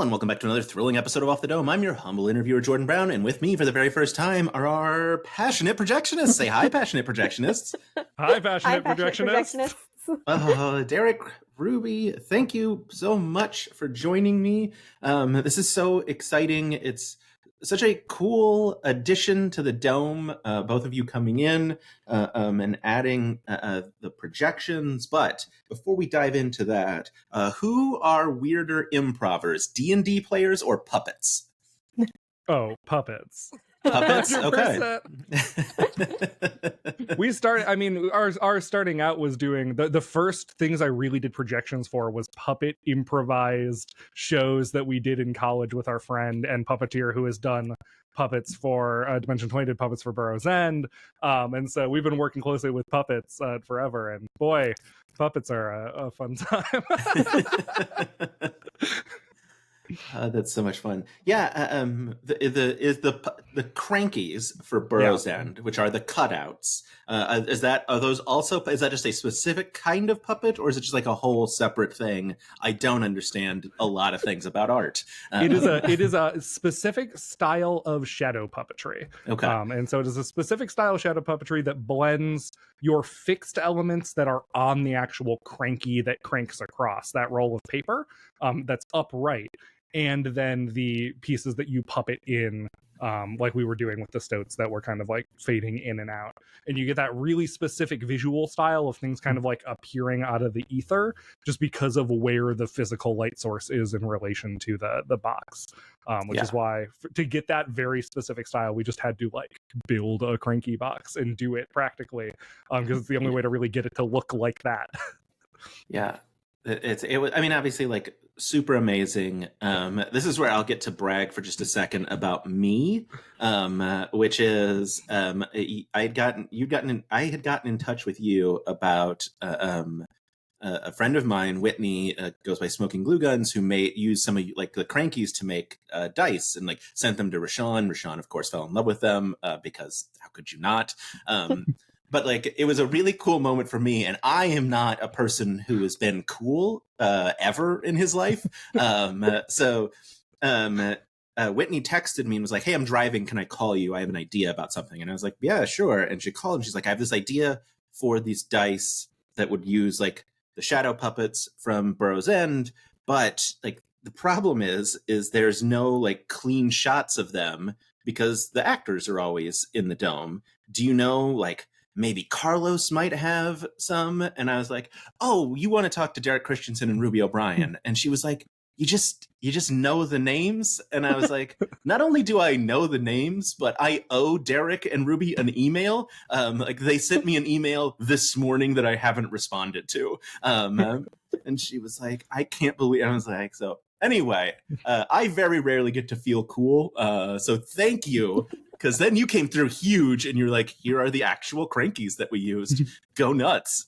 all, and welcome back to another thrilling episode of Off the Dome. I'm your humble interviewer, Jordan Brown, and with me for the very first time are our passionate projectionists. Say hi, passionate projectionists. Hi, passionate projectionists. Derek, Ruby, thank you so much for joining me. This is so exciting. It's such a cool addition to the Dome, both of you coming in and adding the projections. But before we dive into that, who are weirder improvers, D&D players or puppets? Oh, puppets. Puppets? 100%. Okay. We started, I mean, our starting out was doing, the first things I really did projections for was puppet improvised shows that we did in college with our friend and puppeteer who has done puppets for Dimension 20, did puppets for Burroughs End. And so we've been working closely with puppets forever. And boy, puppets are a fun time. That's so much fun. Yeah, the crankies for Burroughs End, which are the cutouts. Is that just a specific kind of puppet, or is it just like a whole separate thing? I don't understand a lot of things about art. It is a specific style of shadow puppetry. Okay, and so it is a specific style of shadow puppetry that blends your fixed elements that are on the actual cranky that cranks across that roll of paper that's upright, and then the pieces that you puppet in, like we were doing with the stoats that were kind of like fading in and out. And you get that really specific visual style of things kind of like appearing out of the ether just because of where the physical light source is in relation to the box. Which is why to get that very specific style, we just had to like build a cranky box and do it practically, because it's the only way to really get it to look like that. Yeah. It was, I mean, obviously, like, super amazing. This is where I'll get to brag for just a second about me, which is I had gotten in touch with you about a friend of mine, Whitney, goes by Smoking Glue Guns, who use some of like the crankies to make dice, and like sent them to Rashawn. Rashawn, of course, fell in love with them because how could you not? But like, it was a really cool moment for me, and I am not a person who has been cool ever in his life. Whitney texted me and was like, "Hey, I'm driving. Can I call you? I have an idea about something." And I was like, "Yeah, sure." And she called and she's like, "I have this idea for these dice that would use like the shadow puppets from Burroughs End, but like the problem is there's no like clean shots of them because the actors are always in the Dome. Do you know like?" Maybe Carlos might have some. And I was like, "Oh, you want to talk to Derek Christensen and Ruby O'Brien?" And she was like, you just know the names? And I was like, not only do I know the names, but I owe Derek and Ruby an email. Like they sent me an email this morning that I haven't responded to. And she was like, "I can't believe," I was like, so anyway, I very rarely get to feel cool. So thank you. Because then you came through huge, and you're like, "Here are the actual crankies that we used. Go nuts!"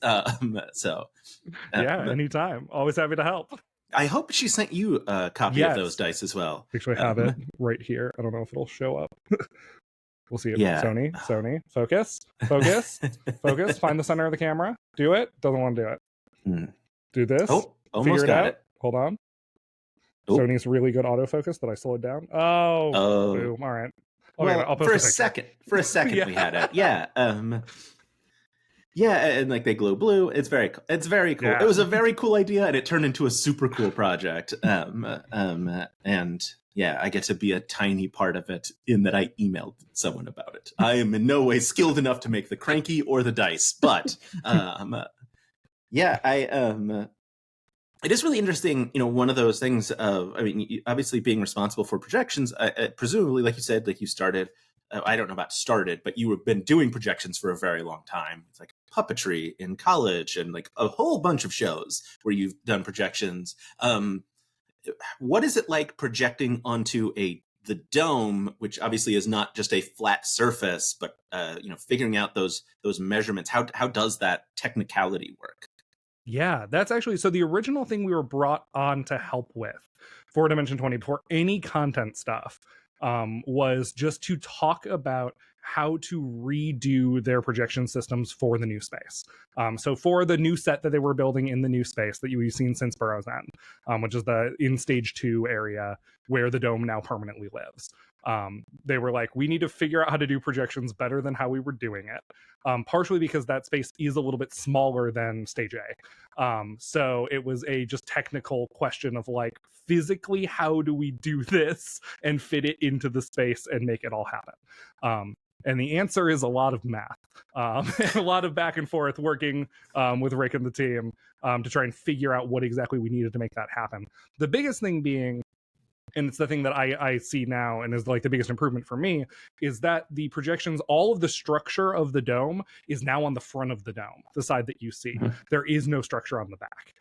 Anytime. Always happy to help. I hope she sent you a copy of those dice as well. Actually, have it right here. I don't know if it'll show up. We'll see it. Yeah. Sony, focus. Find the center of the camera. Do it. Doesn't want to do it. Do this. Oh, almost got it. Hold on. Oh. Sony's really good autofocus that I slowed down. Oh. Boom. All right. Okay, well, for a second, we had it. Yeah. Yeah, and like they glow blue. It's very cool. Yeah. It was a very cool idea, and it turned into a super cool project. And yeah, I get to be a tiny part of it in that I emailed someone about it. I am in no way skilled enough to make the cranky or the dice, but it is really interesting, one of those things of, I mean, obviously being responsible for projections, presumably, like you said, like you started, I don't know about started, but you have been doing projections for a very long time. It's like puppetry in college and like a whole bunch of shows where you've done projections. What is it like projecting onto the Dome, which obviously is not just a flat surface, but, figuring out those measurements? How does that technicality work? Yeah, that's actually, so the original thing we were brought on to help with for Dimension 20 before any content stuff was just to talk about how to redo their projection systems for the new space. So for the new set that they were building in the new space that you've seen since Burrow's End, which is the in stage 2 area where the dome now permanently lives. They were like, we need to figure out how to do projections better than how we were doing it. Partially because that space is a little bit smaller than stage A. So it was a just technical question of like, physically, how do we do this and fit it into the space and make it all happen? And the answer is a lot of math, and a lot of back and forth working with Rick and the team to try and figure out what exactly we needed to make that happen. The biggest thing being, and it's the thing that I see now and is like the biggest improvement for me, is that the projections, all of the structure of the dome is now on the front of the dome, the side that you see. Mm-hmm. There is no structure on the back.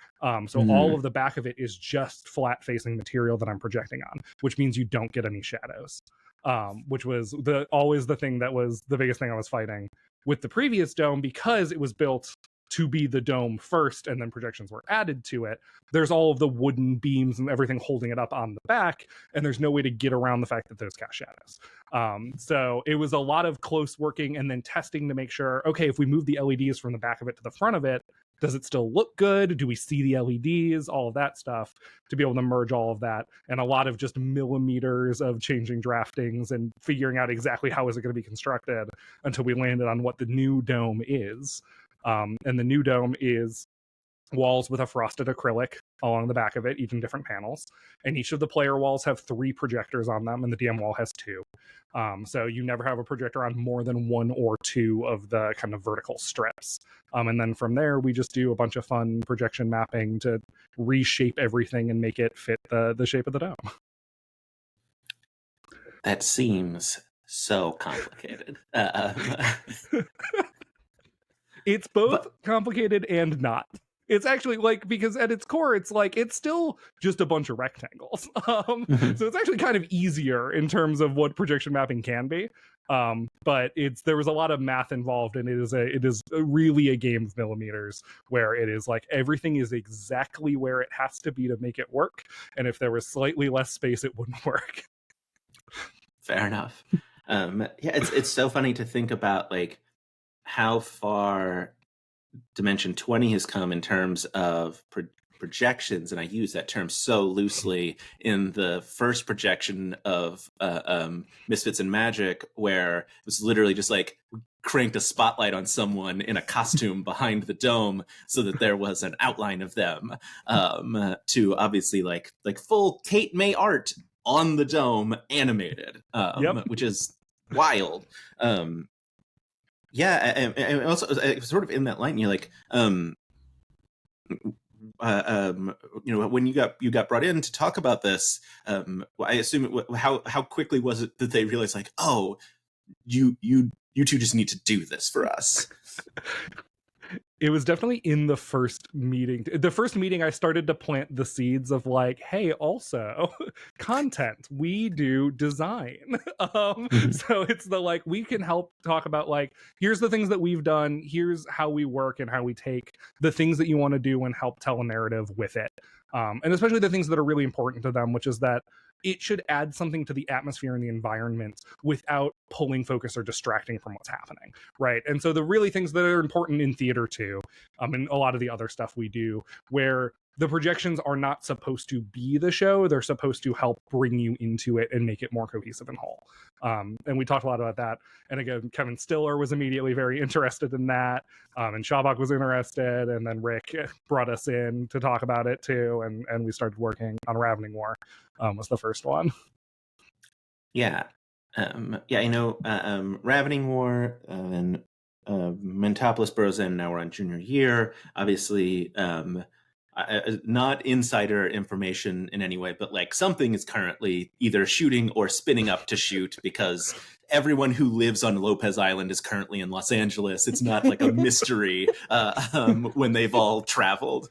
So all of the back of it is just flat facing material that I'm projecting on, which means you don't get any shadows. Which was always the thing that was the biggest thing I was fighting with the previous dome, because it was built to be the dome first and then projections were added to it. There's all of the wooden beams and everything holding it up on the back, and there's no way to get around the fact that there's cast shadows. So it was a lot of close working and then testing to make sure, okay, if we move the LEDs from the back of it to the front of it, does it still look good? Do we see the LEDs? All of that stuff to be able to merge all of that, and a lot of just millimeters of changing draftings and figuring out exactly how is it going to be constructed until we landed on what the new dome is. And the new dome is walls with a frosted acrylic along the back of it, each in different panels. And each of the player walls have 3 projectors on them, and the DM wall has 2. So you never have a projector on more than 1 or 2 of the kind of vertical strips. And then from there, we just do a bunch of fun projection mapping to reshape everything and make it fit the shape of the dome. That seems so complicated. It's both complicated and not. It's actually like, because at its core, it's like, it's still just a bunch of rectangles. So it's actually kind of easier in terms of what projection mapping can be. But there was a lot of math involved, and it is really a game of millimeters, where it is like everything is exactly where it has to be to make it work. And if there was slightly less space, it wouldn't work. Fair enough. Yeah, it's so funny to think about like how far Dimension 20 has come in terms of projections, and I use that term so loosely in the first projection of Misfits and Magic, where it was literally just like cranked a spotlight on someone in a costume behind the dome so that there was an outline of them, to obviously like full Kate May art on the dome animated, which is wild. Yeah, and also sort of in that line, you're like, when you got brought in to talk about this, I assume how quickly was it that they realized like, oh, you two just need to do this for us? It was definitely in the first meeting. The first meeting, I started to plant the seeds of like, hey, also content. We do design. So it's the like, we can help talk about like, here's the things that we've done. Here's how we work and how we take the things that you want to do and help tell a narrative with it. And especially the things that are really important to them, which is that it should add something to the atmosphere and the environment without pulling focus or distracting from what's happening, right? And so the really things that are important in theater too, and a lot of the other stuff we do, where the projections are not supposed to be the show, they're supposed to help bring you into it and make it more cohesive and whole. And we talked a lot about that. And again, Kevin Stiller was immediately very interested in that, and Shabak was interested, and then Rick brought us in to talk about it too, and we started working on Ravening War. Was the first one. Yeah. I know Ravening War and Mentopolis Burrow's End, now we're on junior year. Obviously, not insider information in any way, but like something is currently either shooting or spinning up to shoot, because everyone who lives on Lopez Island is currently in Los Angeles. It's not like a mystery when they've all traveled.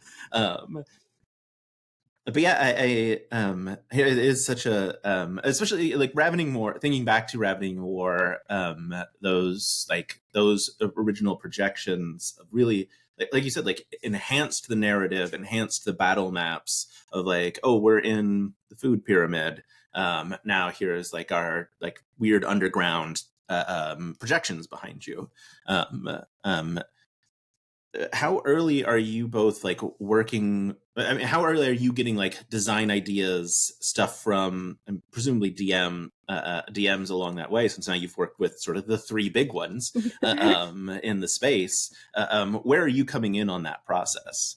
But yeah, it is such a, especially like Ravening War, thinking back to Ravening War, those original projections really, like you said, like enhanced the narrative, enhanced the battle maps of like, oh, we're in the food pyramid. Now here's like our like weird underground projections behind you. How early are you both like working? I mean, how early are you getting like design ideas, stuff from presumably DMs along that way? Since now you've worked with sort of the three big ones in the space. Where are you coming in on that process?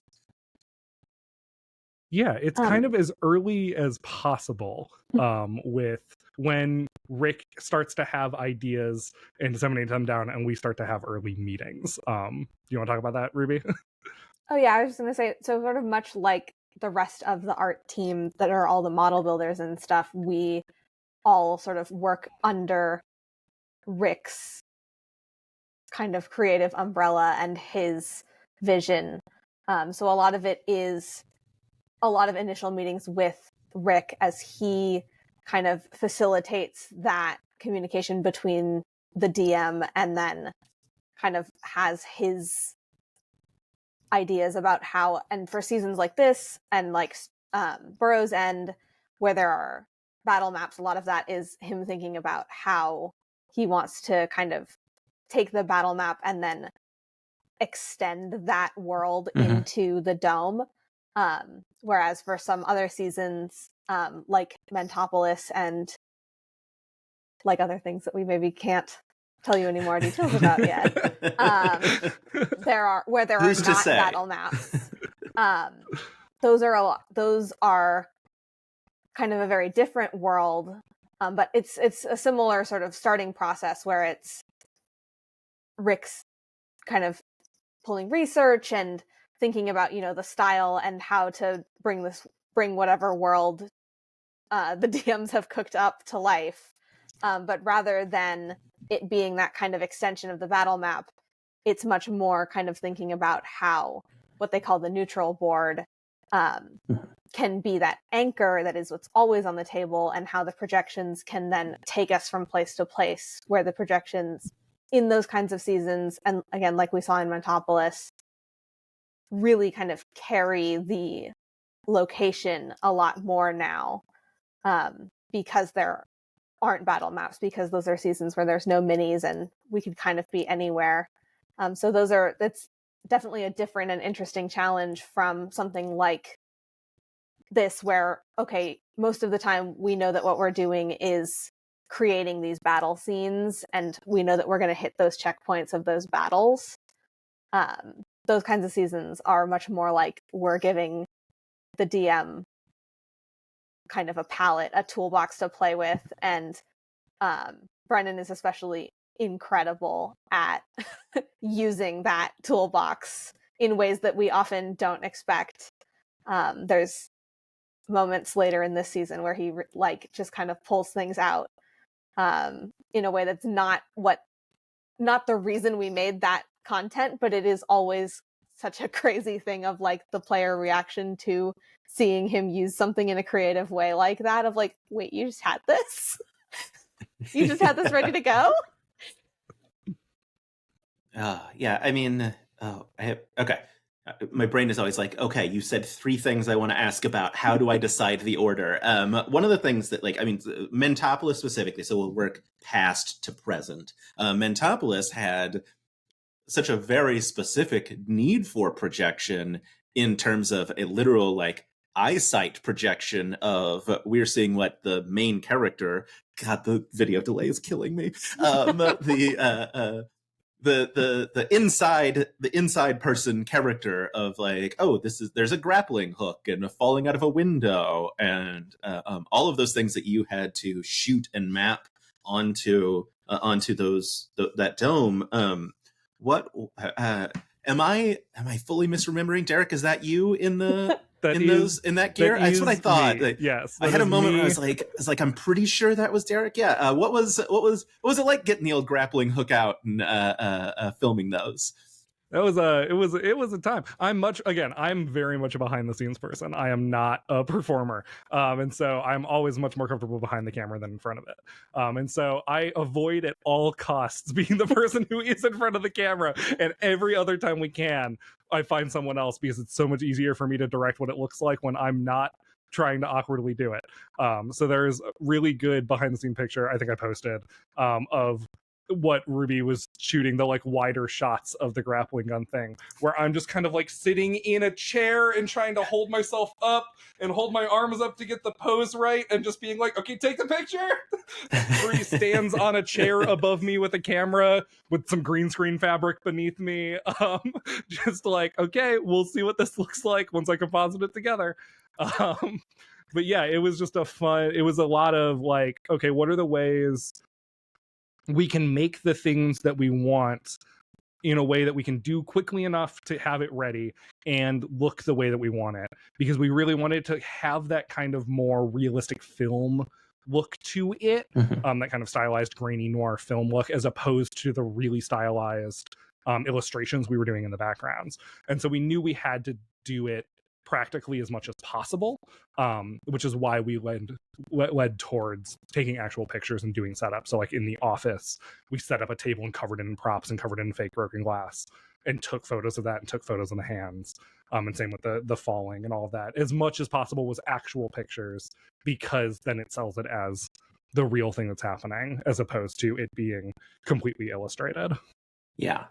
Yeah, it's kind of as early as possible with when Rick starts to have ideas and disseminate them down, and we start to have early meetings. You want to talk about that, Ruby? Oh yeah, I was just going to say, so sort of much like the rest of the art team that are all the model builders and stuff, we all sort of work under Rick's kind of creative umbrella and his vision. So a lot of it is a lot of initial meetings with Rick as he kind of facilitates that communication between the DM and then kind of has his ideas about how, and for seasons like this and like Burrow's End, where there are battle maps, a lot of that is him thinking about how he wants to kind of take the battle map and then extend that world into the dome. Whereas for some other seasons, like Mentopolis and like other things that we maybe can't tell you any more details about yet, there are not battle maps. Those are kind of a very different world, but it's a similar sort of starting process where it's Rick's kind of pulling research and thinking about, the style and how to bring whatever world the DMs have cooked up to life. But rather than it being that kind of extension of the battle map, it's much more kind of thinking about how what they call the neutral board can be that anchor that is what's always on the table, and how the projections can then take us from place to place, where the projections in those kinds of seasons, and again, like we saw in Mentopolis, really kind of carry the location a lot more now, because there aren't battle maps, because those are seasons where there's no minis and we could kind of be anywhere. So that's definitely a different and interesting challenge from something like this, where, okay, most of the time we know that what we're doing is creating these battle scenes and we know that we're going to hit those checkpoints of those battles. Those kinds of seasons are much more like we're giving the DM kind of a palette, a toolbox to play with, and Brennan is especially incredible at using that toolbox in ways that we often don't expect. There's moments later in this season where he just kind of pulls things out in a way that's not the reason we made that content, but it is always such a crazy thing of like the player reaction to seeing him use something in a creative way like that, of like, wait, you just had this? You just had this ready to go? Yeah, I mean, okay. My brain is always like, okay, you said three things I want to ask about. How do I decide the order? One of the things that, Mentopolis specifically, so we'll work past to present. Mentopolis had such a very specific need for projection in terms of a literal, eyesight projection of we're seeing what the main character. God, the video delay is killing me. The inside person character of there's a grappling hook and a falling out of a window and all of those things that you had to shoot and map onto that dome. What am I fully misremembering? Derek, is that you in the in that gear? That's what I thought. Yes, I had a moment where I was like, I'm pretty sure that was Derek. Yeah. What was it like getting the old grappling hook out and filming those? It was a time. I'm very much a behind the scenes person. I am not a performer. And so I'm always much more comfortable behind the camera than in front of it. And so I avoid at all costs being the person who is in front of the camera. And every other time we can, I find someone else, because it's so much easier for me to direct what it looks like when I'm not trying to awkwardly do it. So there's a really good behind the scene picture I think I posted of what Ruby was shooting, the like wider shots of the grappling gun thing, where I'm just kind of like sitting in a chair and trying to hold myself up and hold my arms up to get the pose right and just being like, okay, take the picture. Ruby stands on a chair above me with a camera with some green screen fabric beneath me. Just like, okay, we'll see what this looks like once I composite it together. But yeah, it was just it was a lot of like, okay, what are the ways we can make the things that we want in a way that we can do quickly enough to have it ready and look the way that we want it, because we really wanted to have that kind of more realistic film look to it, that kind of stylized grainy noir film look, as opposed to the really stylized illustrations we were doing in the backgrounds. And so we knew we had to do it practically as much as possible, which is why we led towards taking actual pictures and doing setup. So like in the office, we set up a table and covered it in props and covered it in fake broken glass and took photos of that and took photos of the hands, and same with the falling and all of that. As much as possible was actual pictures, because then it sells it as the real thing that's happening, as opposed to it being completely illustrated. Yeah.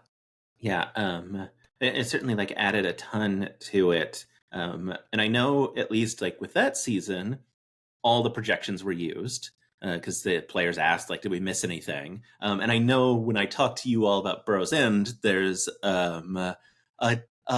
It certainly like added a ton to it. And I know, at least like with that season, all the projections were used because the players asked, like, did we miss anything? And I know when I talked to you all about Burrow's End, there's a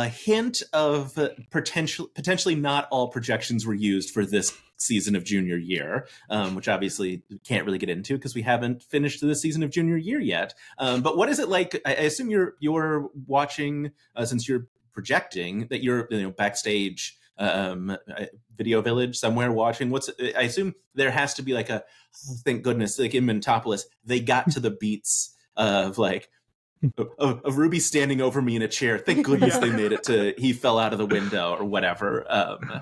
hint of potentially not all projections were used for this season of junior year, which obviously we can't really get into because we haven't finished the season of junior year yet. But what is it like? I assume you're watching, since you're projecting, that you're backstage, video village somewhere watching. I assume there has to be like a, thank goodness, like in Mentopolis they got to the beats of like of Ruby standing over me in a chair. Thank goodness they made it to he fell out of the window or whatever.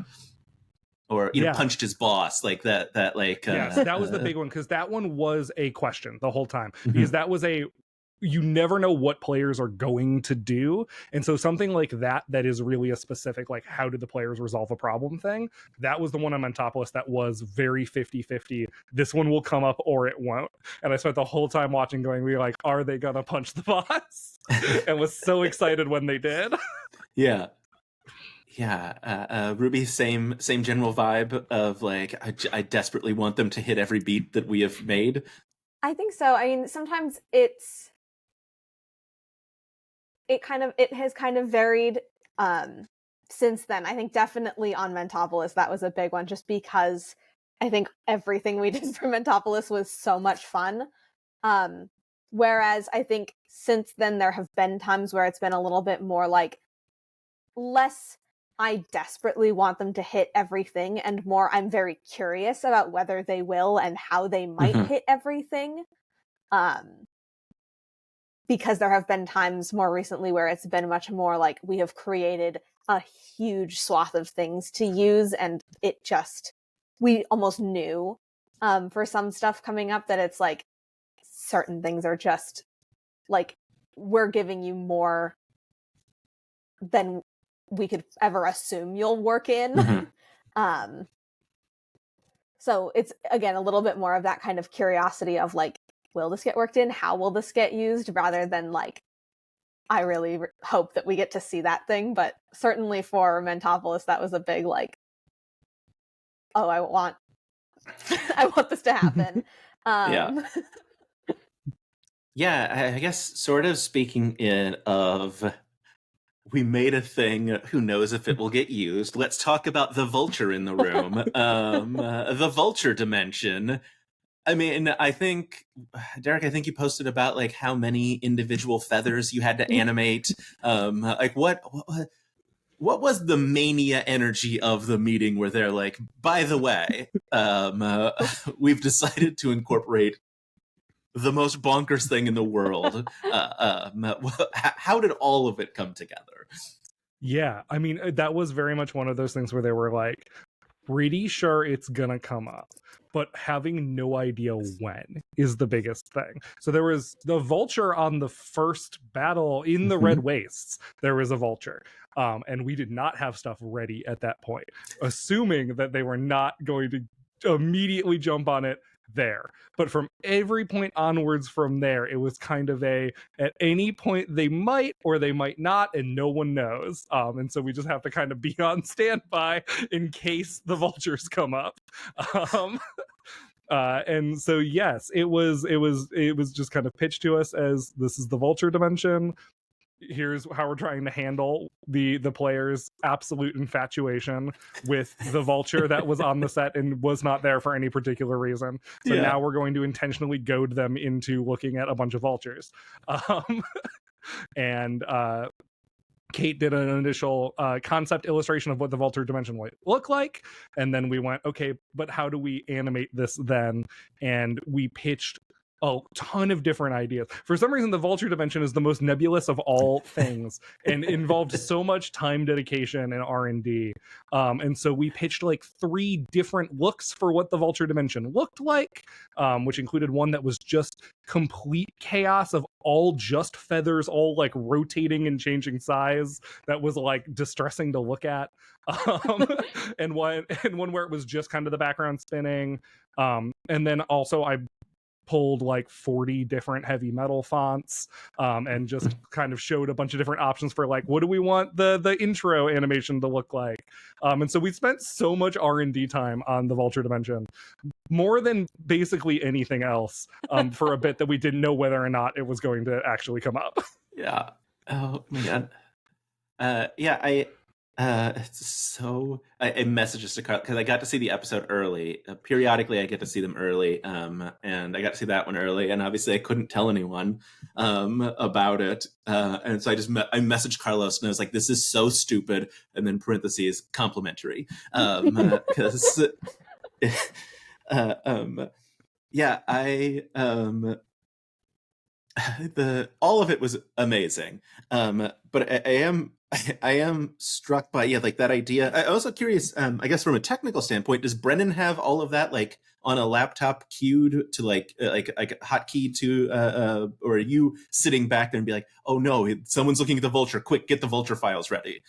Or punched his boss, like that like yes, that was the big one, because that one was a question the whole time, because that was you never know what players are going to do. And so something like that is really a specific, like, how did the players resolve a problem thing, that was the one on Mentopolis that was very 50-50. This one will come up or it won't. And I spent the whole time watching going, we like, are they gonna punch the boss? And was so excited when they did. Yeah. Ruby, same general vibe of like, I desperately want them to hit every beat that we have made. I think so. I mean, sometimes it has kind of varied since then. I think definitely on Mentopolis that was a big one, just because I think everything we did for Mentopolis was so much fun. Whereas I think since then there have been times where it's been a little bit more like, less I desperately want them to hit everything, and more I'm very curious about whether they will and how they might hit everything. Because there have been times more recently where it's been much more like, we have created a huge swath of things to use, and we almost knew for some stuff coming up that it's like, certain things are just like, we're giving you more than we could ever assume you'll work in. So it's, again, a little bit more of that kind of curiosity of like, will this get worked in? How will this get used? Rather than like, I really hope that we get to see that thing. But certainly for Mentopolis, that was a big like, oh, I want this to happen. I guess sort of speaking of, we made a thing, who knows if it will get used. Let's talk about the vulture in the room. The Vulture Dimension. I mean, I think, Derek, you posted about like how many individual feathers you had to animate. Like what was the mania energy of the meeting where they're like, by the way, we've decided to incorporate the most bonkers thing in the world. How did all of it come together? Yeah, I mean, that was very much one of those things where they were like, pretty sure it's gonna come up, but having no idea when is the biggest thing. So there was the vulture on the first battle in the Red Wastes. There was a vulture. And we did not have stuff ready at that point, assuming that they were not going to immediately jump on it there. But from every point onwards from there, it was kind of at any point they might or they might not, and no one knows. And so we just have to kind of be on standby in case the vultures come up. And so yes, it was just kind of pitched to us as, this is the Vulture Dimension. Here's how we're trying to handle the players' absolute infatuation with the vulture that was on the set and was not there for any particular reason. So now we're going to intentionally goad them into looking at a bunch of vultures. And Kate did an initial concept illustration of what the Vulture Dimension might look like, and then we went, okay, but how do we animate this then? And we pitched a ton of different ideas. For some reason, the Vulture Dimension is the most nebulous of all things and involved so much time, dedication, and R&D. And so we pitched like 3 different looks for what the Vulture Dimension looked like, which included one that was just complete chaos of all just feathers, all like rotating and changing size, that was like distressing to look at. And one where it was just kind of the background spinning. And then also I pulled like 40 different heavy metal fonts, and just kind of showed a bunch of different options for like, what do we want the intro animation to look like? And so we spent so much R&D time on the Vulture Dimension, more than basically anything else, for a bit that we didn't know whether or not it was going to actually come up. Yeah. Oh man. It's so I messaged us to Carl because I got to see the episode early. Periodically, I get to see them early, and I got to see that one early. And obviously, I couldn't tell anyone about it, and so I messaged Carlos and I was like, "This is so stupid," and then parentheses complimentary, because all of it was amazing, but I am struck by like that idea. I'm also curious, I guess from a technical standpoint, does Brennan have all of that like on a laptop queued to like a hotkey to or are you sitting back there and be like, oh no, someone's looking at the vulture, quick, get the vulture files ready?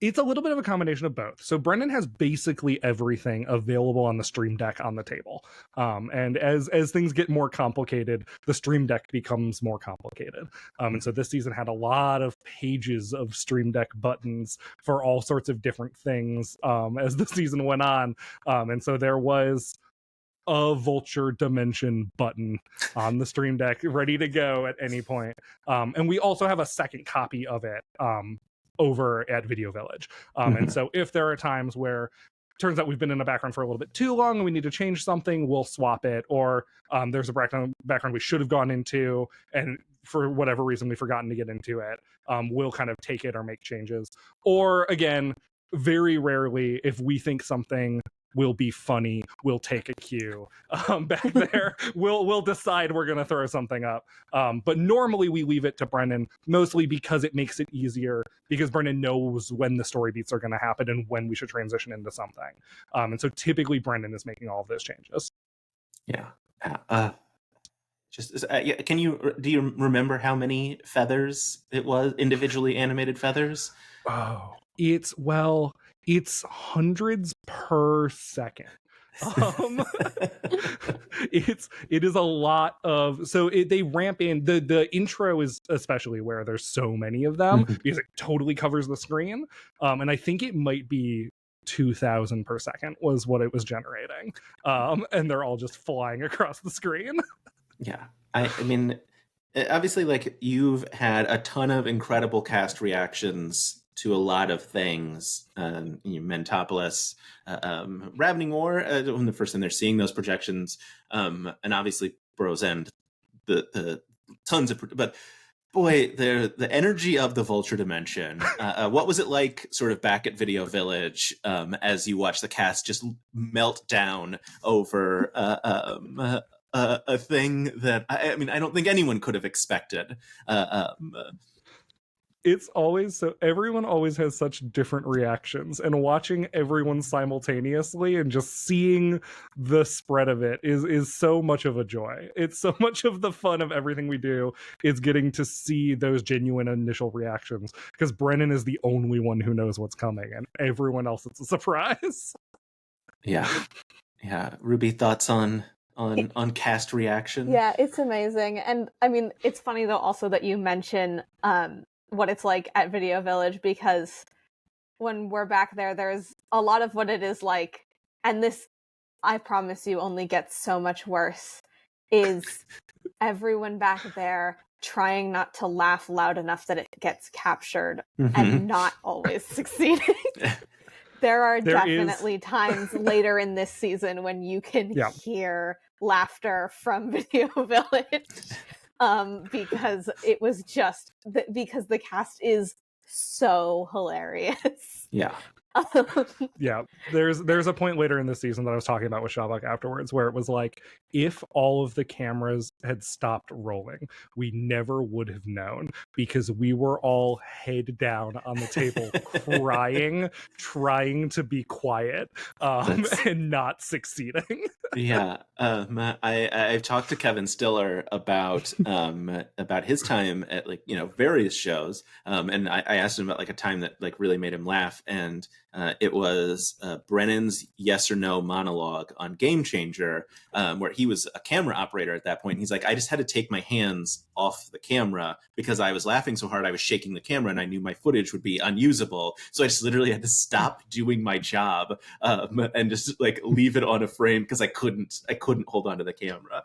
It's a little bit of a combination of both. So Brendan has basically everything available on the Stream Deck on the table. And as things get more complicated, the Stream Deck becomes more complicated. And so this season had a lot of pages of Stream Deck buttons for all sorts of different things as the season went on. And so there was a Vulture Dimension button on the Stream Deck ready to go at any point. And we also have a second copy of it over at Video Village. And so if there are times where it turns out we've been in the background for a little bit too long and we need to change something, we'll swap it. Or there's a background we should have gone into, and for whatever reason we've forgotten to get into it, we'll kind of take it or make changes. Or again, very rarely, if we think something will be funny, we'll take a cue back there. We'll decide we're going to throw something up. But normally we leave it to Brendan, mostly because it makes it easier, because Brendan knows when the story beats are going to happen and when we should transition into something. And so typically Brendan is making all of those changes. Yeah. Do you remember how many feathers it was, individually animated feathers? Oh, it's hundreds per second. It is a lot of, so they ramp in. The intro is especially where there's so many of them because it totally covers the screen. And I think it might be 2,000 per second was what it was generating. And they're all just flying across the screen. Yeah. I mean, obviously, like, you've had a ton of incredible cast reactions to a lot of things. Mentopolis, Ravening War, when the first time they're seeing those projections, and obviously Burrow's End, the tons of, but boy, the energy of the Vulture Dimension. What was it like, sort of back at Video Village, as you watch the cast just melt down over a thing that I mean, I don't think anyone could have expected. It's always so, everyone always has such different reactions, and watching everyone simultaneously and just seeing the spread of it is so much of a joy. It's so much of the fun of everything we do is getting to see those genuine initial reactions, because Brennan is the only one who knows what's coming, and everyone else, it's a surprise. Yeah. Ruby, thoughts on on cast reaction. Yeah, it's amazing. And I mean, it's funny though also that you mention what it's like at Video Village, because when we're back there, there's a lot of what it is like, and this, I promise you, only gets so much worse, is everyone back there trying not to laugh loud enough that it gets captured and not always succeeding. There are definitely times later in this season when you can hear laughter from Video Village, because it was just because the cast is so hilarious. Yeah. Yeah, there's a point later in the season that I was talking about with Shavak afterwards where it was like, if all of the cameras had stopped rolling, we never would have known, because we were all head down on the table crying, trying to be quiet, and not succeeding. Yeah, I've talked to Kevin Stiller about his time at, like, you know, various shows, and I asked him about like a time that like really made him laugh, and it was Brennan's yes or no monologue on Game Changer, where he was a camera operator at that point. And he's like, I just had to take my hands off the camera because I was laughing so hard I was shaking the camera and I knew my footage would be unusable. So I just literally had to stop doing my job and just like leave it on a frame because I couldn't hold on to the camera.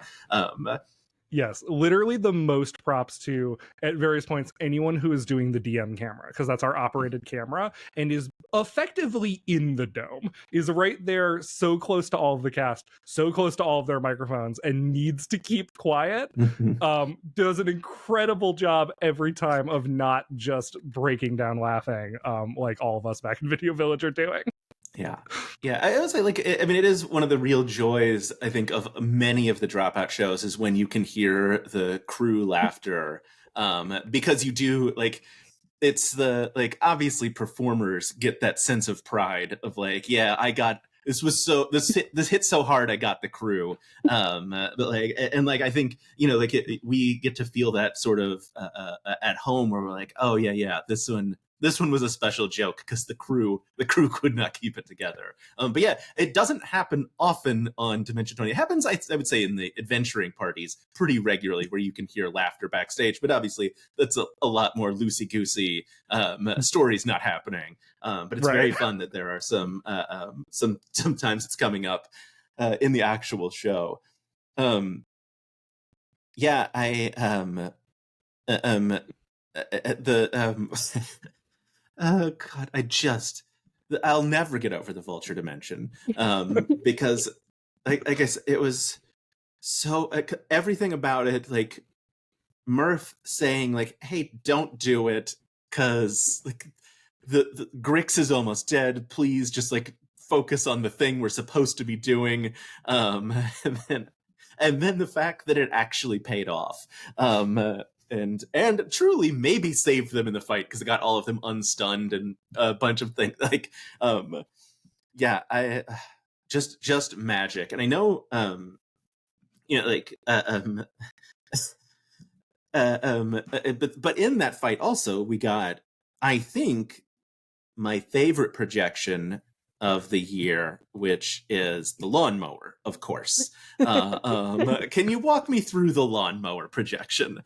Yes, literally the most props to, at various points, anyone who is doing the DM camera, because that's our operated camera, and is effectively in the dome, is right there, so close to all of the cast, so close to all of their microphones, and needs to keep quiet, does an incredible job every time of not just breaking down laughing, like all of us back in Video Village are doing. Yeah. I would say, like, I mean, it is one of the real joys, I think, of many of the Dropout shows is when you can hear the crew laughter, because you do, like, it's the, like, obviously performers get that sense of pride of like, yeah, I got this hit so hard I got the crew, but like, and like, I think, you know, like we get to feel that sort of at home where we're like, oh yeah, this one was a special joke because the crew could not keep it together. But yeah, it doesn't happen often on Dimension 20. It happens, I would say, in the adventuring parties pretty regularly, where you can hear laughter backstage. But obviously, that's a lot more loosey-goosey stories not happening. But it's very fun that there are sometimes it's coming up in the actual show. Yeah, oh God, I'll never get over the Vulture Dimension, because I guess it was so, everything about it, like Murph saying like, hey, don't do it because like the Grix is almost dead, please just like focus on the thing we're supposed to be doing, and then the fact that it actually paid off, and truly maybe saved them in the fight because it got all of them unstunned and a bunch of things like, yeah, I just magic. And I know, you know, like, but in that fight also we got, I think, my favorite projection of the year, which is the lawnmower, of course. Can you walk me through the lawnmower projection?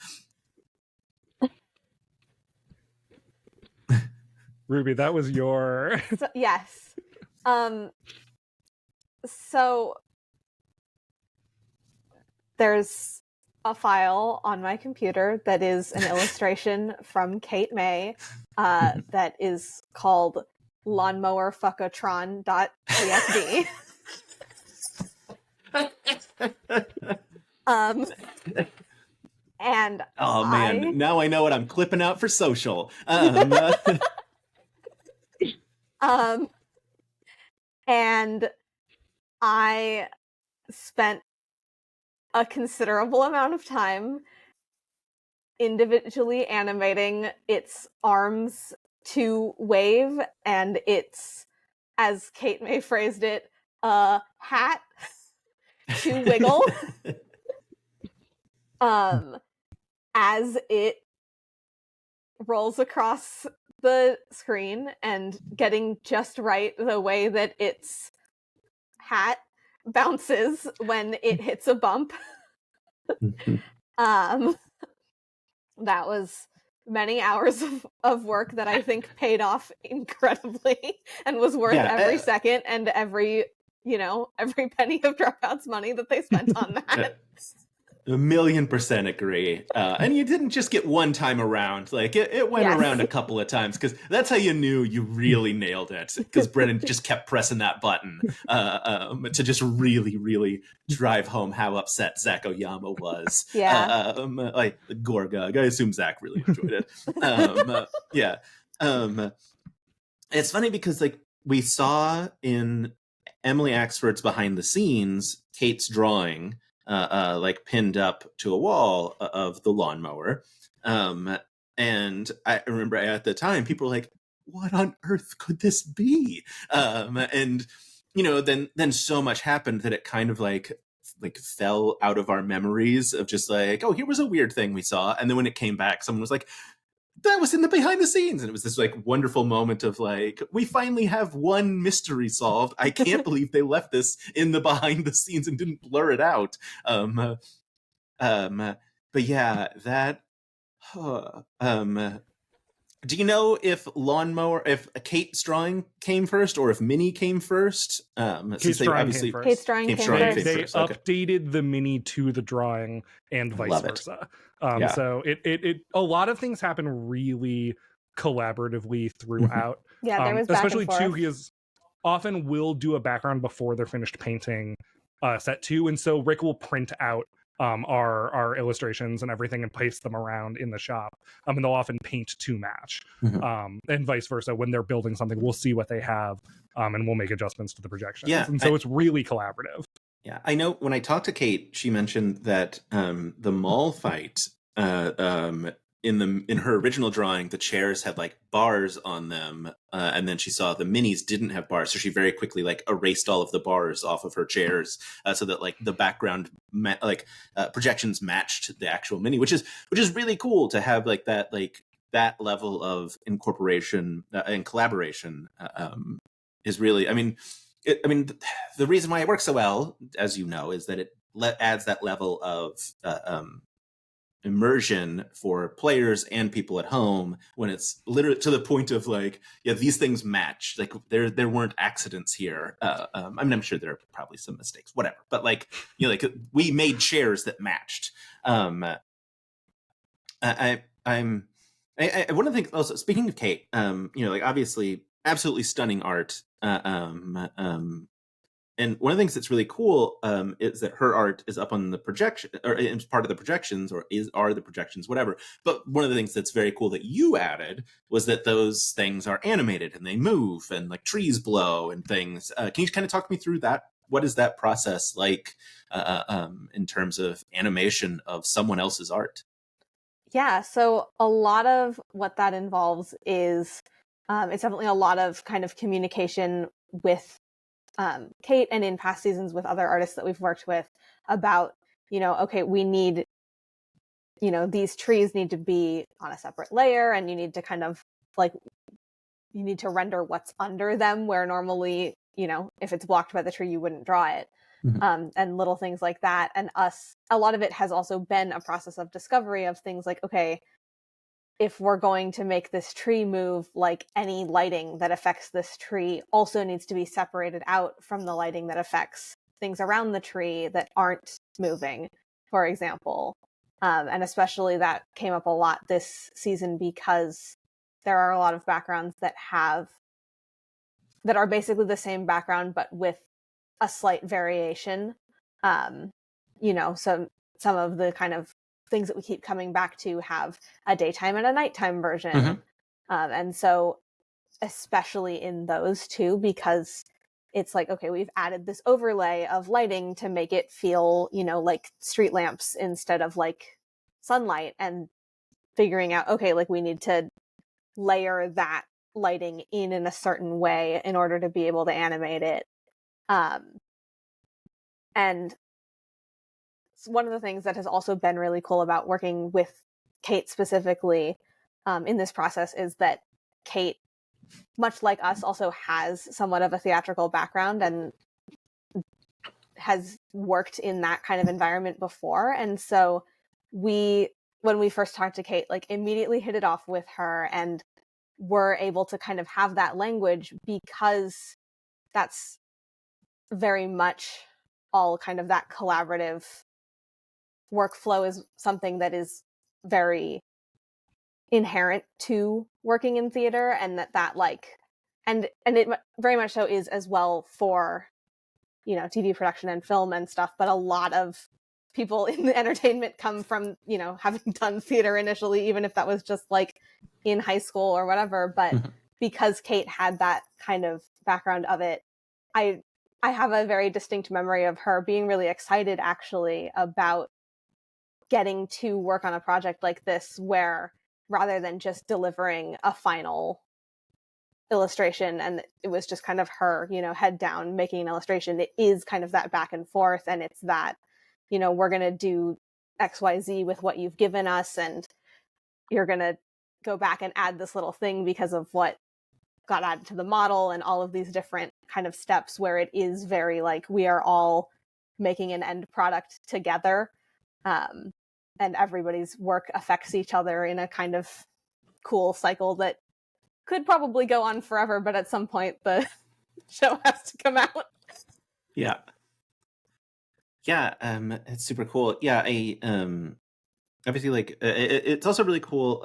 Ruby, that was your... Yes. So there's a file on my computer that is an illustration from Kate May that is called lawnmowerfuckatron.psd. And oh man, now I know what I'm clipping out for social. And I spent a considerable amount of time individually animating its arms to wave and its, as Kate May phrased it, hat to wiggle as it rolls across the screen, and getting just right the way that its hat bounces when it hits a bump. That was many hours of work that I think paid off incredibly and was worth every second and every penny of Dropout's money that they spent on that. 1,000,000% agree. And you didn't just get one time around. Like it went around a couple of times, because that's how you knew you really nailed it. Because Brennan just kept pressing that button to just really, really drive home how upset Zach Oyama was. Yeah. Like Gorga. I assume Zach really enjoyed it. It's funny because like we saw in Emily Axford's behind the scenes, Kate's drawing, like pinned up to a wall of the lawnmower. And I remember at the time, people were like, what on earth could this be? And, then so much happened that it kind of like fell out of our memories of just like, oh, here was a weird thing we saw. And then when it came back, someone was like, that was in the behind the scenes. And it was this like wonderful moment of like, we finally have one mystery solved. I can't believe they left this in the behind the scenes and didn't blur it out. But yeah, that, do you know if Kate's drawing came first or if Mini came first? Kate's drawing came first. Kate's drawing came first. They updated the Mini to the drawing and vice versa. So it a lot of things happen really collaboratively throughout. Yeah, there was back especially and forth. too, he is often will do a background before they're finished painting set 2, and so Rick will print out our illustrations and everything and paste them around in the shop, and they'll often paint to match. And vice versa. When they're building something, we'll see what they have, and we'll make adjustments to the projections. And so it's really collaborative. Yeah, I know when I talked to Kate, she mentioned that the mall fight, in her original drawing, the chairs had like bars on them, and then she saw the minis didn't have bars, so she very quickly like erased all of the bars off of her chairs, so that like the background projections matched the actual mini, which is really cool to have like that level of incorporation and collaboration. Is really, the reason why it works so well, as you know, is that it adds that level of immersion for players and people at home when it's literally to the point of like, yeah, these things match. Like there weren't accidents here. I'm sure there are probably some mistakes, whatever. But like, like we made chairs that matched. One of the things also, speaking of Kate, like obviously absolutely stunning art. And one of the things that's really cool is that her art is up on the projection, or is part of the projections, or are the projections, whatever. But one of the things that's very cool that you added was that those things are animated and they move and like trees blow and things. Can you kind of talk me through that? What is that process like in terms of animation of someone else's art? Yeah, so a lot of what that involves is it's definitely a lot of kind of communication with Kate and in past seasons with other artists that we've worked with about, okay, we need, these trees need to be on a separate layer, and you need to kind of like, you need to render what's under them where normally, if it's blocked by the tree, you wouldn't draw it. And little things like that. And a lot of it has also been a process of discovery of things like, okay, if we're going to make this tree move, like any lighting that affects this tree also needs to be separated out from the lighting that affects things around the tree that aren't moving, for example. And especially that came up a lot this season because there are a lot of backgrounds that are basically the same background, but with a slight variation. So some of the kind of things that we keep coming back to have a daytime and a nighttime version. And so especially in those two, because it's like, okay, we've added this overlay of lighting to make it feel, like street lamps instead of like sunlight, and figuring out, okay, like we need to layer that lighting in a certain way in order to be able to animate it. And one of the things that has also been really cool about working with Kate specifically in this process is that Kate, much like us, also has somewhat of a theatrical background and has worked in that kind of environment before. And so when we first talked to Kate, like immediately hit it off with her and were able to kind of have that language, because that's very much all kind of that collaborative workflow is something that is very inherent to working in theater, and that like, and it very much so is as well for, you know, TV production and film and stuff. But a lot of people in the entertainment come from, you know, having done theater initially, even if that was just like in high school or whatever. But because Kate had that kind of background of it, I have a very distinct memory of her being really excited actually about getting to work on a project like this, where rather than just delivering a final illustration and it was just kind of her, you know, head down making an illustration, it is kind of that back and forth, and it's that, you know, we're going to do XYZ with what you've given us, and you're going to go back and add this little thing because of what got added to the model, and all of these different kind of steps where it is very like we are all making an end product together, and everybody's work affects each other in a kind of cool cycle that could probably go on forever, but at some point the show has to come out. Yeah, it's super cool. Yeah, obviously, like it's also really cool.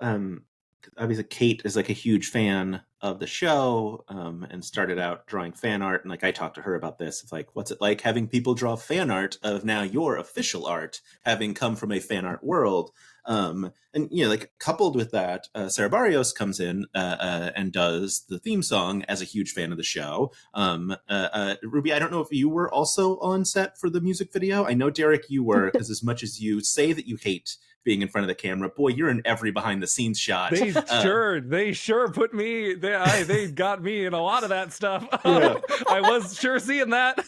Obviously, Kate is like a huge fan of the show, and started out drawing fan art. And like I talked to her about this. It's like, what's it like having people draw fan art of now your official art, having come from a fan art world? And you know, like coupled with that, Sarah Barrios comes in and does the theme song as a huge fan of the show. Ruby, I don't know if you were also on set for the music video. I know, Derek, you were, because as much as you say that you hate being in front of the camera, boy, you're in every behind the scenes shot. They sure put me. They got me in a lot of that stuff. Yeah. I was sure seeing that.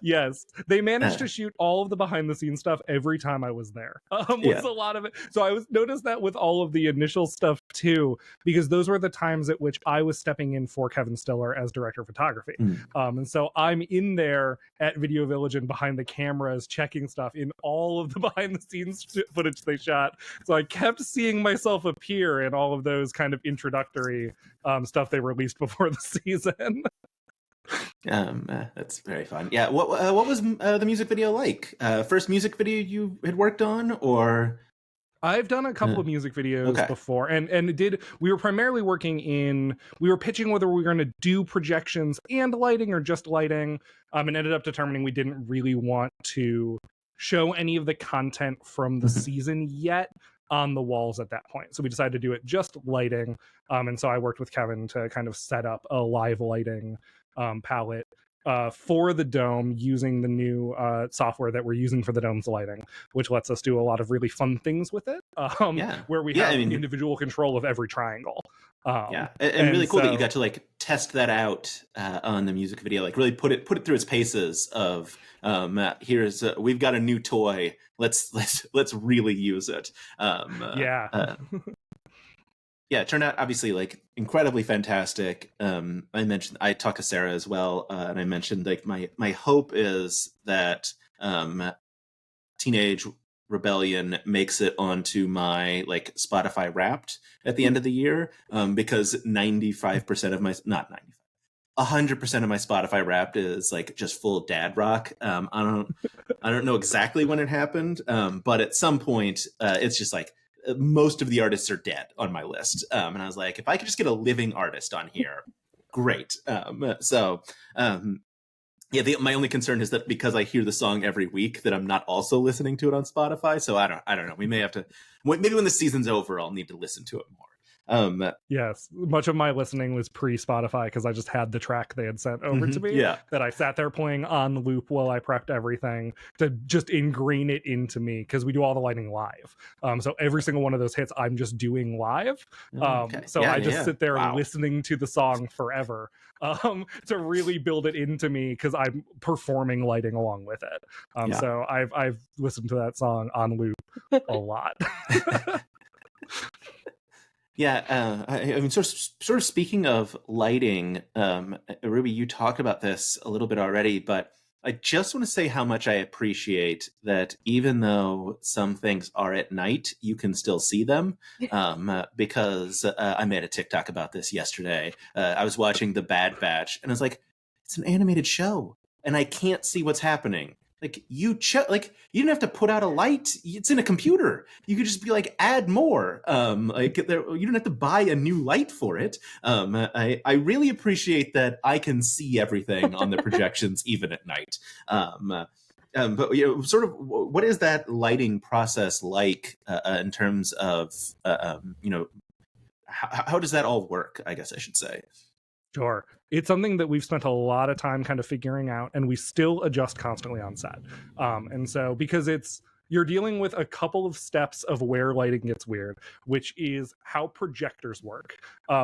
Yes, they managed to shoot all of the behind the scenes stuff every time I was there. Was a lot of it. So I noticed that with all of the initial stuff too, because those were the times at which I was stepping in for Kevin Stiller as director of photography. And so I'm in there at Video Village and behind the cameras checking stuff in all of the behind the scenes footage they shot. So I kept seeing myself appear in all of those kind of introductory stuff they released before the season. That's very fun. Yeah. What was the music video like? First music video you had worked on, or? I've done a couple of music videos before, and we were primarily we were pitching whether we were going to do projections and lighting or just lighting, and ended up determining we didn't really want to show any of the content from the season yet on the walls at that point. So we decided to do it just lighting, and so I worked with Kevin to kind of set up a live lighting palette for the dome using the new software that we're using for the dome's lighting, which lets us do a lot of really fun things with it, where we have individual control of every triangle. And really cool that you got to like test that out on the music video, like really put it through its paces of here's we've got a new toy, let's really use it. Yeah, it turned out obviously like incredibly fantastic. I talked to Sarah as well, and I mentioned like my hope is that Teenage Rebellion makes it onto my like Spotify Wrapped at the end of the year, because 95% of my 100% of my Spotify Wrapped is like just full dad rock. I don't know exactly when it happened, but at some point it's just like most of the artists are dead on my list. And I was like, if I could just get a living artist on here, great. My only concern is that because I hear the song every week that I'm not also listening to it on Spotify. So I don't know. We may have to, maybe when the season's over, I'll need to listen to it more. Yes, much of my listening was pre-Spotify because I just had the track they had sent over to me that I sat there playing on loop while I prepped everything to just ingrain it into me, because we do all the lighting live. So every single one of those hits I'm just doing live. So I just sit there listening to the song forever to really build it into me, because I'm performing lighting along with it. So I've listened to that song on loop a lot. Yeah, I mean, sort of speaking of lighting, Ruby, you talked about this a little bit already, but I just want to say how much I appreciate that even though some things are at night, you can still see them. Because I made a TikTok about this yesterday. I was watching The Bad Batch, and I was like, it's an animated show, and I can't see what's happening. Like you you didn't have to put out a light. It's in a computer. You could just be like, add more. You don't have to buy a new light for it. I really appreciate that I can see everything on the projections even at night. But sort of, what is that lighting process like in terms of how does that all work? I guess I should say. Sure. It's something that we've spent a lot of time kind of figuring out, and we still adjust constantly on set. And so, because you're dealing with a couple of steps of where lighting gets weird, which is how projectors work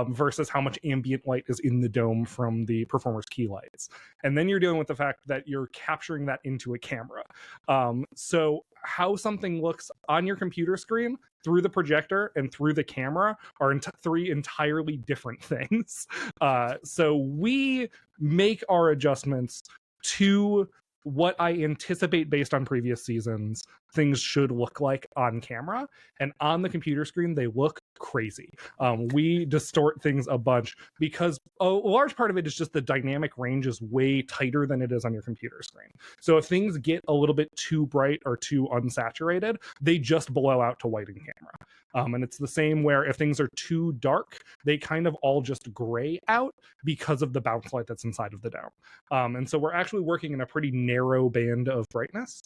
versus how much ambient light is in the dome from the performer's key lights. And then you're dealing with the fact that you're capturing that into a camera. So how something looks on your computer screen through the projector and through the camera are three entirely different things. So we make our adjustments to what I anticipate based on previous seasons things should look like on camera, and on the computer screen they look crazy. We distort things a bunch because a large part of it is just the dynamic range is way tighter than it is on your computer screen. So if things get a little bit too bright or too unsaturated, they just blow out to white in camera. And it's the same where if things are too dark, they kind of all just gray out because of the bounce light that's inside of the dome. And so we're actually working in a pretty narrow band of brightness.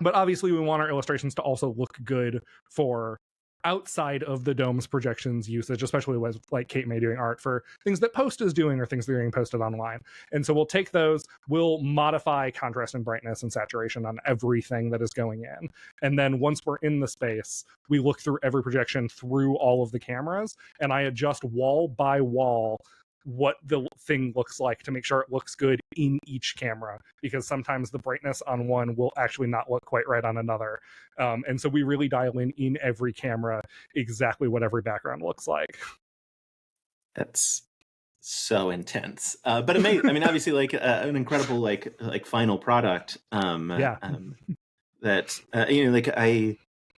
But obviously we want our illustrations to also look good for outside of the dome's projections usage, especially with like Kate May doing art for things that Post is doing or things that are being posted online. And so we'll take those, we'll modify contrast and brightness and saturation on everything that is going in. And then once we're in the space, we look through every projection through all of the cameras, and I adjust wall by wall what the thing looks like to make sure it looks good in each camera, because sometimes the brightness on one will actually not look quite right on another. And so we really dial in every camera exactly what every background looks like. That's so intense, but amazing. I mean, obviously, like an incredible like final product. That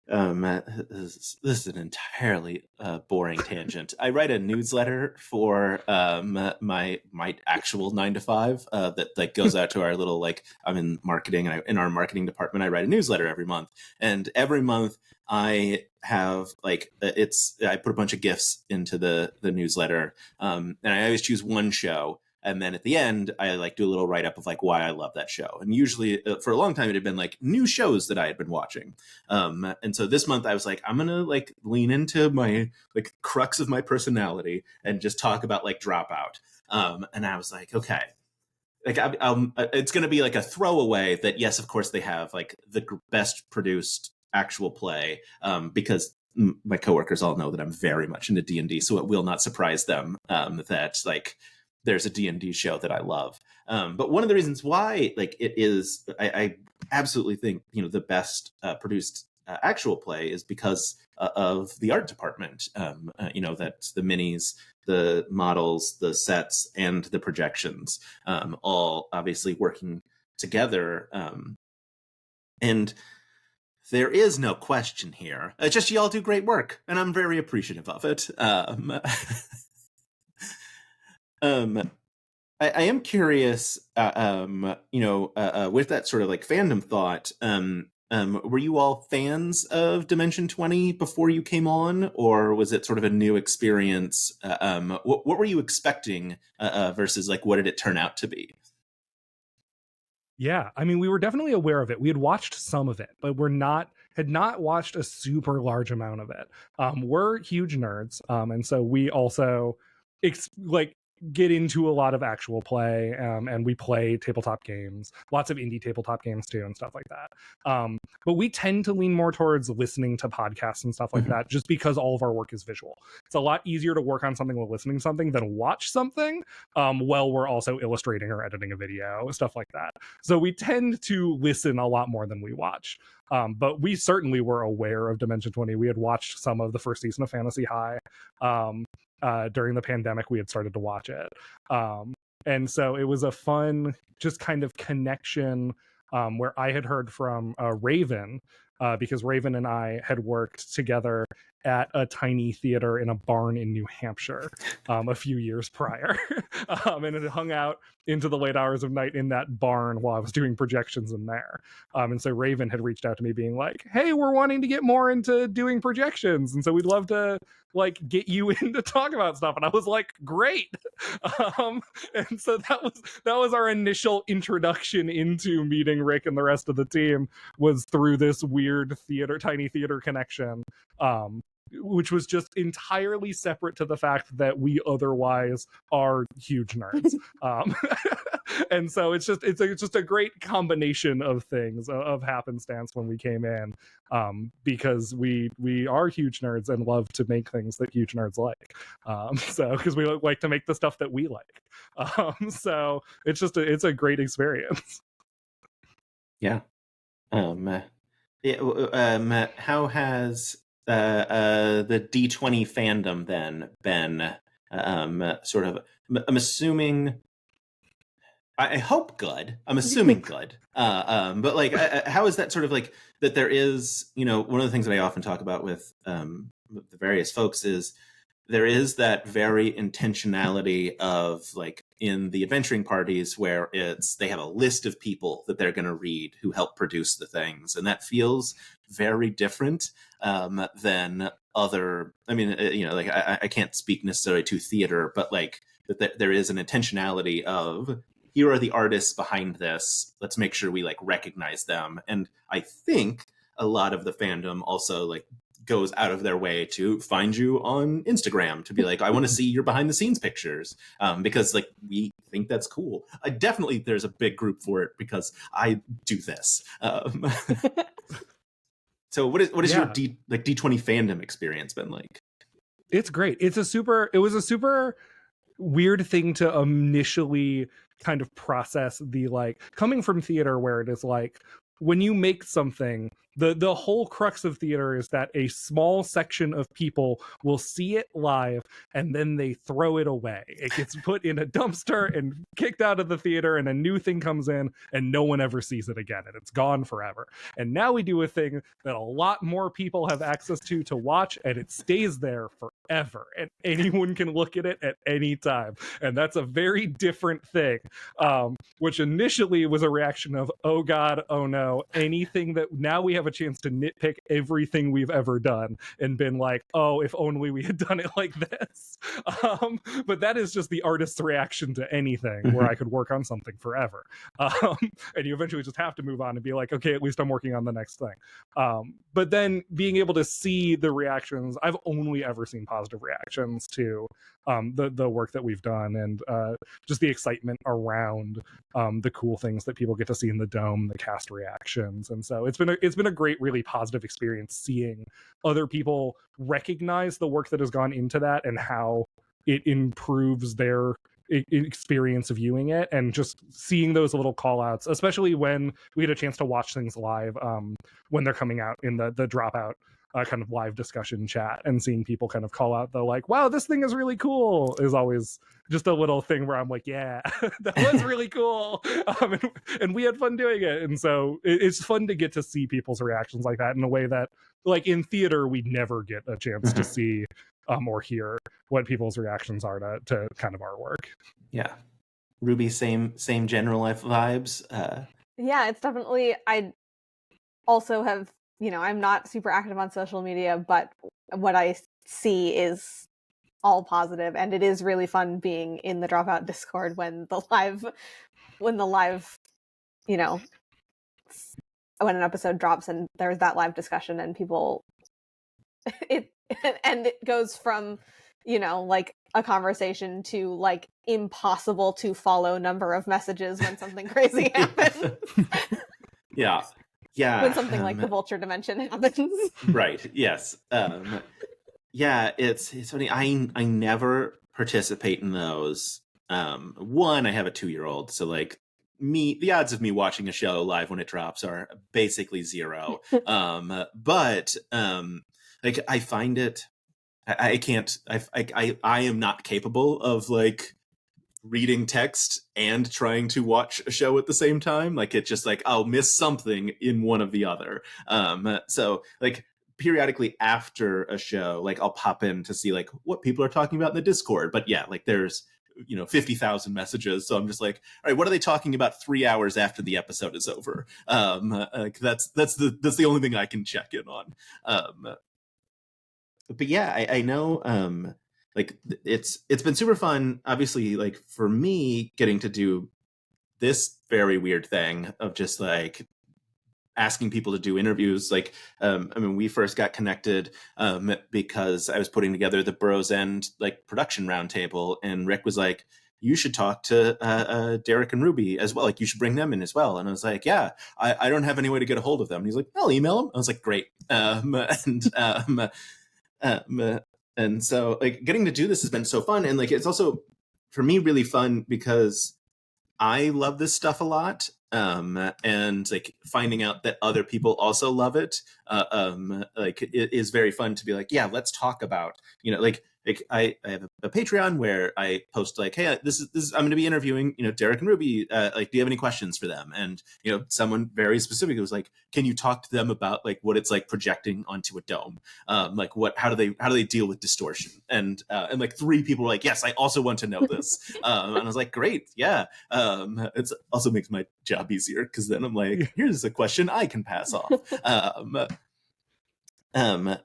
this is an entirely boring tangent. I write a newsletter for my actual 9 to 5 that like goes out to our little I'm in marketing. In our marketing department, I write a newsletter every month, and every month I have I put a bunch of GIFs into the newsletter, and I always choose one show. And then at the end, I do a little write up of why I love that show. And usually for a long time, it had been new shows that I had been watching. And so this month I was I'm going to lean into my crux of my personality and just talk about Dropout. And I was okay, it's going to be a throwaway that, yes, of course they have the best produced actual play, because my coworkers all know that I'm very much into D&D. So it will not surprise them that there's a D&D show that I love. But one of the reasons why it is, I absolutely think, the best produced actual play is because of the art department. That the minis, the models, the sets, and the projections, all obviously working together. And there is no question here. It's just y'all do great work, and I'm very appreciative of it. I am curious, with that sort of fandom thought, were you all fans of Dimension 20 before you came on, or was it sort of a new experience? What were you expecting versus what did it turn out to be? Yeah, I mean, we were definitely aware of it. We had watched some of it, but had not watched a super large amount of it. We're huge nerds, and so we also get into a lot of actual play, and we play tabletop games, lots of indie tabletop games too, and stuff like that. But we tend to lean more towards listening to podcasts and stuff like that, just because all of our work is visual. It's a lot easier to work on something while listening to something than watch something while we're also illustrating or editing a video, stuff like that. So we tend to listen a lot more than we watch. But we certainly were aware of Dimension 20. We had watched some of the first season of Fantasy High. During the pandemic, we had started to watch it. And so it was a fun, just kind of connection where I had heard from Raven, because Raven and I had worked together at a tiny theater in a barn in New Hampshire a few years prior, and had hung out into the late hours of night in that barn while I was doing projections in there. And so Raven had reached out to me being like, hey, we're wanting to get more into doing projections, and so we'd love to like get you in to talk about stuff. And I was like, great. And so that was our initial introduction into meeting Rick and the rest of the team, was through this weird tiny theater connection, which was just entirely separate to the fact that we otherwise are huge nerds. And so it's just a great combination of things, of happenstance when we came in, because we are huge nerds and love to make things that huge nerds like. So because we like to make the stuff that we like. So it's a great experience. Yeah. How has the D20 fandom then been sort of, I'm assuming, I hope good. I'm assuming good. But like, how is that sort of like, that there is, one of the things that I often talk about with the various folks is there is that very intentionality of like in the adventuring parties where they have a list of people that they're going to read who help produce the things. And that feels very different than other, like I can't speak necessarily to theater, but like that there is an intentionality of, here are the artists behind this. Let's make sure we like recognize them. And I think a lot of the fandom also like goes out of their way to find you on Instagram to be like, I want to see your behind the scenes pictures, because like we think that's cool. Definitely there's a big group for it because I do this. So what is your D20 fandom experience been like? It's great. It was a super weird thing to initially kind of process, the like coming from theater where it is like when you make something, the whole crux of theater is that a small section of people will see it live and then they throw it away. It gets put in a dumpster and kicked out of the theater, and a new thing comes in and no one ever sees it again, and it's gone forever. And now we do a thing that a lot more people have access to watch, and it stays there forever, and anyone can look at it at any time. And that's a very different thing, which initially was a reaction of, oh god, oh no, anything that now we have a chance to nitpick everything we've ever done and been like, oh, if only we had done it like this. But that is just the artist's reaction to anything where I could work on something forever. And you eventually just have to move on and be like, okay, at least I'm working on the next thing. But then being able to see the reactions, I've only ever seen positive reactions to the work that we've done, and just the excitement around the cool things that people get to see in the dome, the cast reactions. And so it's been a great, really positive experience seeing other people recognize the work that has gone into that and how it improves their experience of viewing it, and just seeing those little call outs, especially when we had a chance to watch things live when they're coming out in the dropout kind of live discussion chat, and seeing people kind of call out the like, wow, this thing is really cool, is always just a little thing where I'm like, yeah, that was really cool. And we had fun doing it. And so it's fun to get to see people's reactions like that in a way that like in theater, we never get a chance to see or hear what people's reactions are to kind of our work. Yeah. Ruby, same general life vibes. Yeah, it's definitely, I also have, I'm not super active on social media, but what I see is all positive, and it is really fun being in the Dropout Discord when the live, when an episode drops and there's that live discussion and people, it goes from, like a conversation to like impossible to follow number of messages when something crazy happens. Yeah. When something like the Vulture Dimension happens. Right. Yes. Yeah, it's funny. I never participate in those. One, I have a 2-year-old, so like the odds of me watching a show live when it drops are basically zero. But like I find it, I can't. I am not capable of like reading text and trying to watch a show at the same time. Like it just like I'll miss something in one of the other. So like periodically after a show, like I'll pop in to see like what people are talking about in the Discord. But yeah, like there's 50,000 messages, so I'm just like, all right, what are they talking about 3 hours after the episode is over? Like that's the only thing I can check in on. But yeah, I know like it's been super fun, obviously, like for me getting to do this very weird thing of just like asking people to do interviews. Like I mean, we first got connected because I was putting together the Burroughs End like production roundtable, and Rick was like, you should talk to Derek and Ruby as well. Like you should bring them in as well. And I was like, yeah, I don't have any way to get a hold of them. And he's like, I'll email them. I was like, great. And so like getting to do this has been so fun. And like it's also for me really fun because I love this stuff a lot. And like finding out that other people also love it, like it is very fun to be like, yeah, let's talk about, like I have a Patreon where I post like, hey, this is I'm going to be interviewing, Derek and Ruby. Like, do you have any questions for them? And someone very specific was like, can you talk to them about like what it's like projecting onto a dome? Like how do they deal with distortion? And like 3 people were like, yes, I also want to know this. And I was like, great, yeah. It also makes my job easier because then I'm like, here's a question I can pass off.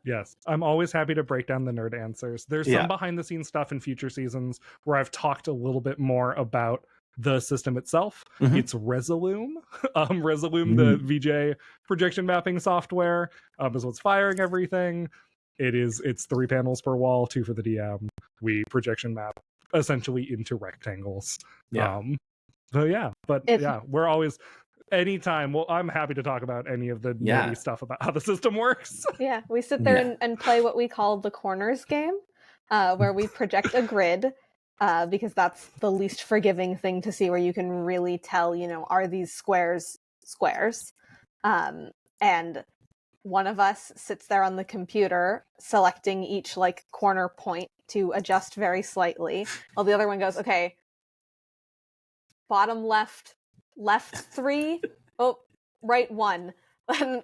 Yes, I'm always happy to break down the nerd answers. There's some behind the scenes stuff in future seasons where I've talked a little bit more about the system itself. It's Resolume. Resolume, the VJ projection mapping software, is what's firing everything. It's 3 panels per wall, 2 for the DM. We projection map essentially into rectangles. We're always anytime. Well, I'm happy to talk about any of the nerdy stuff about how the system works. Yeah, we sit there and play what we call the corners game, where we project a grid, because that's the least forgiving thing to see, where you can really tell, are these squares? And one of us sits there on the computer selecting each like corner point to adjust very slightly, while the other one goes, okay, bottom left 3, right 1.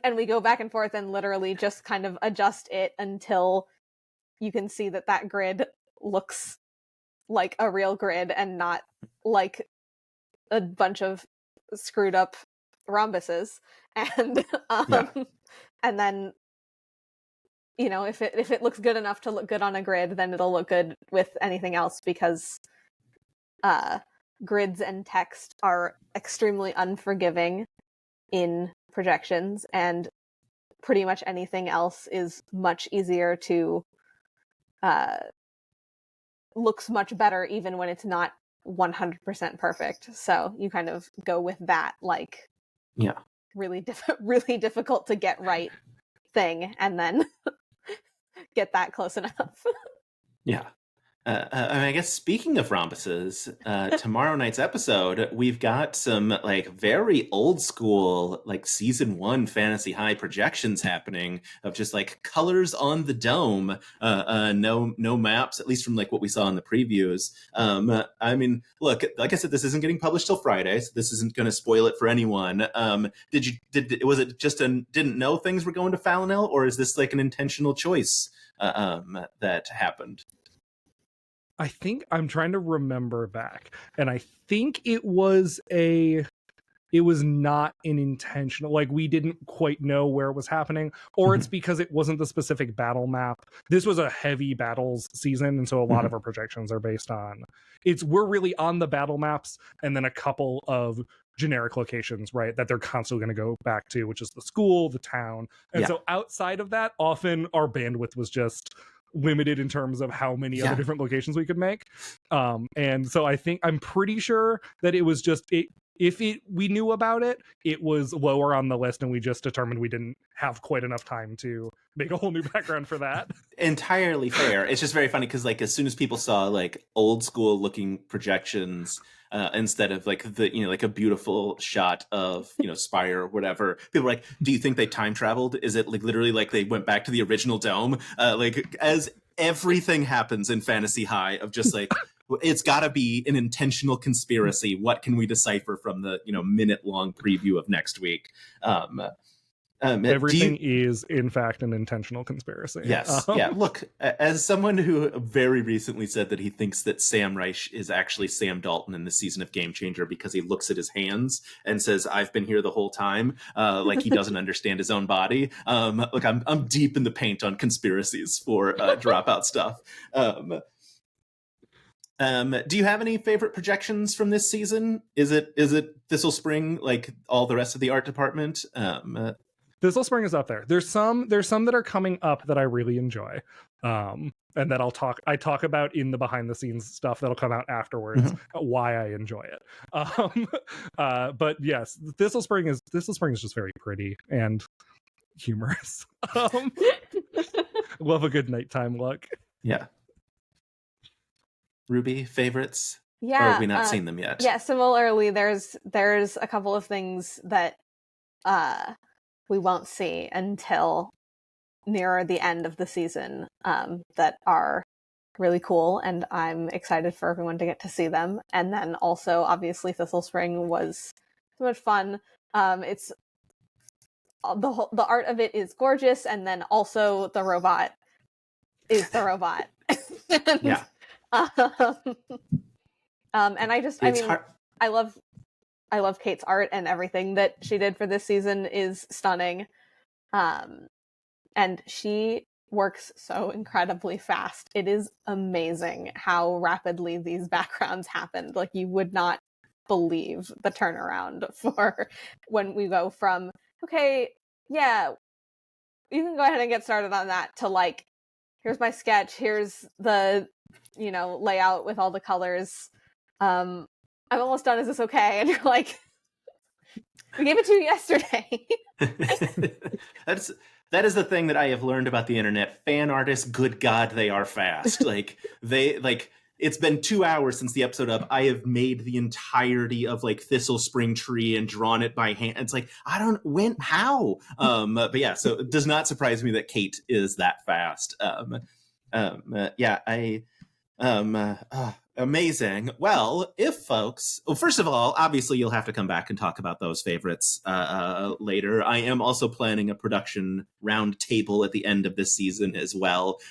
And we go back and forth and literally just kind of adjust it until you can see that grid looks like a real grid and not like a bunch of screwed up rhombuses. And and then if it looks good enough to look good on a grid, then it'll look good with anything else, because grids and text are extremely unforgiving in projections, and pretty much anything else is much easier to looks much better even when it's not 100% perfect. So you kind of go with that like really difficult to get right thing, and then get that close enough. I guess speaking of rhombuses, tomorrow night's episode, we've got some like very old school, like season 1 Fantasy High projections happening of just like colors on the dome. No maps, at least from like what we saw in the previews. I mean, look, like I said, this isn't getting published till Friday, so this isn't going to spoil it for anyone. Was it just didn't know things were going to Falinel, or is this like an intentional choice that happened? I think I'm trying to remember back, and I think it was not an intentional, like we didn't quite know where it was happening, or it's because it wasn't the specific battle map. This was a heavy battles season, and so a lot of our projections are based on we're really on the battle maps, and then a couple of generic locations, right, that they're constantly going to go back to, which is the school, the town. And so outside of that, often our bandwidth was just limited in terms of how many other different locations we could make. And so I'm pretty sure that it was just we knew about it, it was lower on the list, and we just determined we didn't have quite enough time to make a whole new background for that. Entirely fair. It's just very funny because like as soon as people saw like old school looking projections instead of like the like a beautiful shot of Spire or whatever, people were like, do you think they time traveled? Is it like literally like they went back to the original dome? Like as everything happens in Fantasy High of just like it's got to be an intentional conspiracy. What can we decipher from the minute-long preview of next week? Everything is, in fact, an intentional conspiracy. Yes. Yeah. Look, as someone who very recently said that he thinks that Sam Reich is actually Sam Dalton in this season of Game Changer because he looks at his hands and says, "I've been here the whole time," like he doesn't understand his own body. Look, I'm deep in the paint on conspiracies for Dropout stuff. Do you have any favorite projections from this season? Is it Thistle Spring like all the rest of the art department? Thistle Spring is up there. There's some that are coming up that I really enjoy, and that I talk about in the behind the scenes stuff that'll come out afterwards. Why I enjoy it. But yes, Thistle Spring is just very pretty and humorous. Love a good nighttime look. Yeah. Ruby, favorites? Yeah. Or have we not seen them yet? Yeah, similarly, there's a couple of things that we won't see until nearer the end of the season that are really cool, and I'm excited for everyone to get to see them. And then also, obviously, Thistle Spring was so much fun. It's the art of it is gorgeous, and then also the robot is the robot. Yeah. And I love Kate's art, and everything that she did for this season is stunning. And she works so incredibly fast. It is amazing how rapidly these backgrounds happened. Like, you would not believe the turnaround for when we go from, okay, yeah, you can go ahead and get started on that, to like, here's my sketch, here's the layout with all the colors. I'm almost done. Is this okay? And you're like, we gave it to you yesterday. That is the thing that I have learned about the internet. Fan artists, good God, they are fast. It's been 2 hours since the episode up. I have made the entirety of like Thistle Spring Tree and drawn it by hand. It's like, how? But yeah, so it does not surprise me that Kate is that fast. Amazing. Well, first of all, obviously you'll have to come back and talk about those favorites later. I am also planning a production round table at the end of this season as well,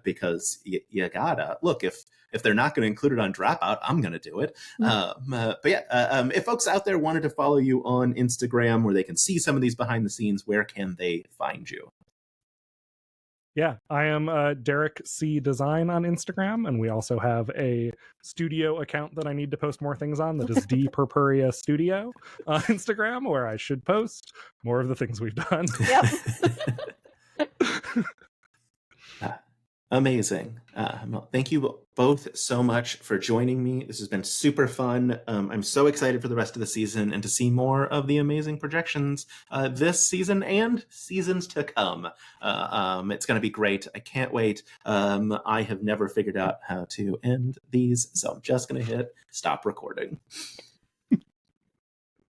because you gotta look, if they're not going to include it on Dropout, I'm going to do it. But yeah, if folks out there wanted to follow you on Instagram where they can see some of these behind the scenes, where can they find you? Yeah, I am Derek C Design on Instagram, and we also have a studio account that I need to post more things on that is D Purpurea Studio on Instagram, where I should post more of the things we've done. Yep. Amazing. Well, thank you both so much for joining me. This has been super fun. I'm so excited for the rest of the season and to see more of the amazing projections this season and seasons to come. It's going to be great. I can't wait. I have never figured out how to end these, so I'm just going to hit stop recording.